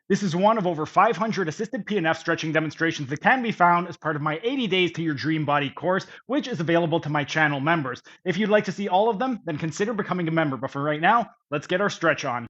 This is one of over 500 assisted PNF stretching demonstrations that can be found as part of my 80 Days to Your Dream Body course, which is available to my channel members. If you'd like to see all of them, then consider becoming a member. But for right now, let's get our stretch on.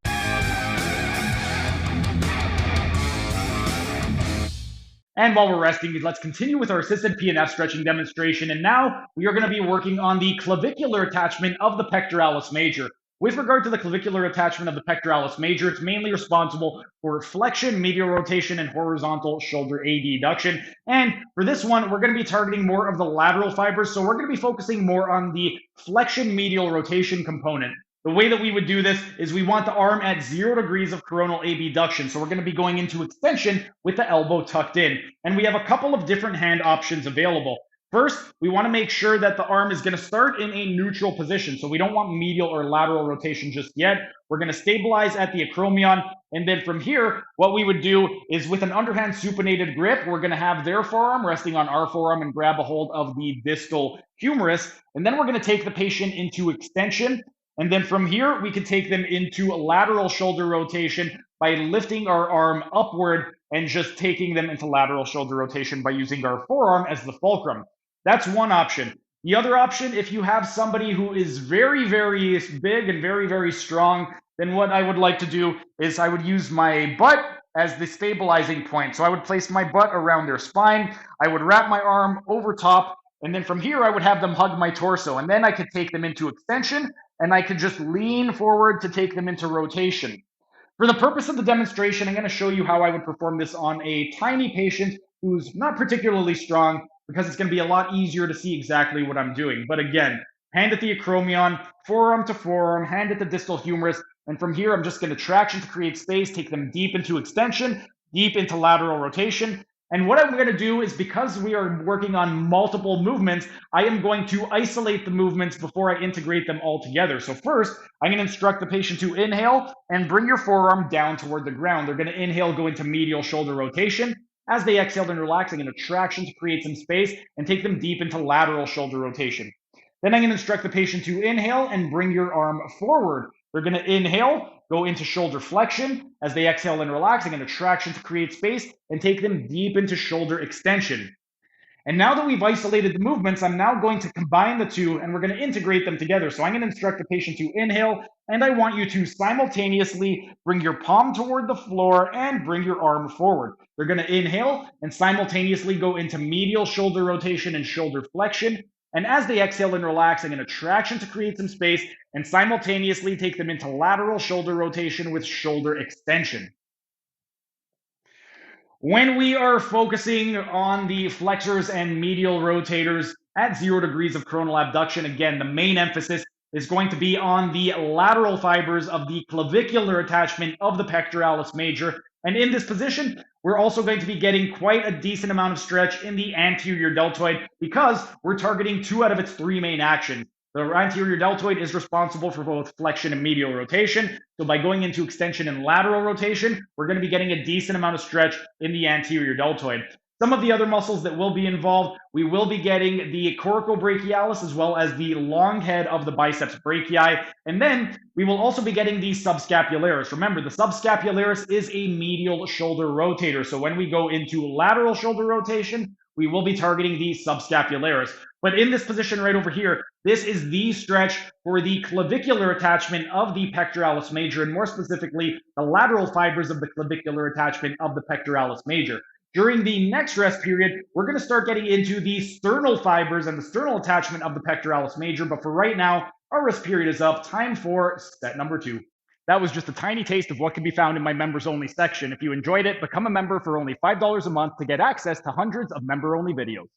And while we're resting, let's continue with our assisted PNF stretching demonstration. And now we are going to be working on the clavicular attachment of the pectoralis major. With regard to the clavicular attachment of the pectoralis major, it's mainly responsible for flexion, medial rotation, and horizontal shoulder adduction. And for this one, we're going to be targeting more of the lateral fibers. So we're going to be focusing more on the flexion medial rotation component. The way that we would do this is we want the arm at 0 degrees of coronal abduction. So we're going to be going into extension with the elbow tucked in. And we have a couple of different hand options available. First, we want to make sure that the arm is going to start in a neutral position. So we don't want medial or lateral rotation just yet. We're going to stabilize at the acromion. And then from here, what we would do is with an underhand supinated grip, we're going to have their forearm resting on our forearm and grab a hold of the distal humerus. And then we're going to take the patient into extension. And then from here, we can take them into a lateral shoulder rotation by lifting our arm upward and just taking them into lateral shoulder rotation by using our forearm as the fulcrum. That's one option. The other option, if you have somebody who is very, very big and very, very strong, then what I would like to do is I would use my butt as the stabilizing point. So I would place my butt around their spine. I would wrap my arm over top. And then from here, I would have them hug my torso. And then I could take them into extension and I could just lean forward to take them into rotation. For the purpose of the demonstration, I'm going to show you how I would perform this on a tiny patient who's not particularly strong because it's going to be a lot easier to see exactly what I'm doing. But again, hand at the acromion, forearm to forearm, hand at the distal humerus. And from here, I'm just going to traction to create space, take them deep into extension, deep into lateral rotation. And what I'm going to do is, because we are working on multiple movements, I am going to isolate the movements before I integrate them all together. So first, I'm going to instruct the patient to inhale and bring your forearm down toward the ground. They're going to inhale, go into medial shoulder rotation. As they exhale and relax, I'm going to traction to create some space and take them deep into lateral shoulder rotation. Then I'm going to instruct the patient to inhale and bring your arm forward. They're going to inhale, go into shoulder flexion. As they exhale and relax, I'm going to traction to create space and take them deep into shoulder extension. And now that we've isolated the movements, I'm now going to combine the two and we're going to integrate them together. So I'm going to instruct the patient to inhale, and I want you to simultaneously bring your palm toward the floor and bring your arm forward. They're going to inhale and simultaneously go into medial shoulder rotation and shoulder flexion. And as they exhale and relax, I'm going to traction to create some space and simultaneously take them into lateral shoulder rotation with shoulder extension. When we are focusing on the flexors and medial rotators at 0 degrees of coronal abduction, again, the main emphasis is going to be on the lateral fibers of the clavicular attachment of the pectoralis major. And in this position, we're also going to be getting quite a decent amount of stretch in the anterior deltoid because we're targeting 2 out of its 3 main actions. The anterior deltoid is responsible for both flexion and medial rotation. So by going into extension and lateral rotation, we're going to be getting a decent amount of stretch in the anterior deltoid. Some of the other muscles that will be involved, we will be getting the coracobrachialis as well as the long head of the biceps brachii. And then we will also be getting the subscapularis. Remember, the subscapularis is a medial shoulder rotator. So when we go into lateral shoulder rotation, we will be targeting the subscapularis. But in this position right over here, this is the stretch for the clavicular attachment of the pectoralis major, and more specifically, the lateral fibers of the clavicular attachment of the pectoralis major. During the next rest period, we're going to start getting into the sternal fibers and the sternal attachment of the pectoralis major. But for right now, our rest period is up. Time for set number 2. That was just a tiny taste of what can be found in my members only section. If you enjoyed it, become a member for only $5 a month to get access to hundreds of member only videos.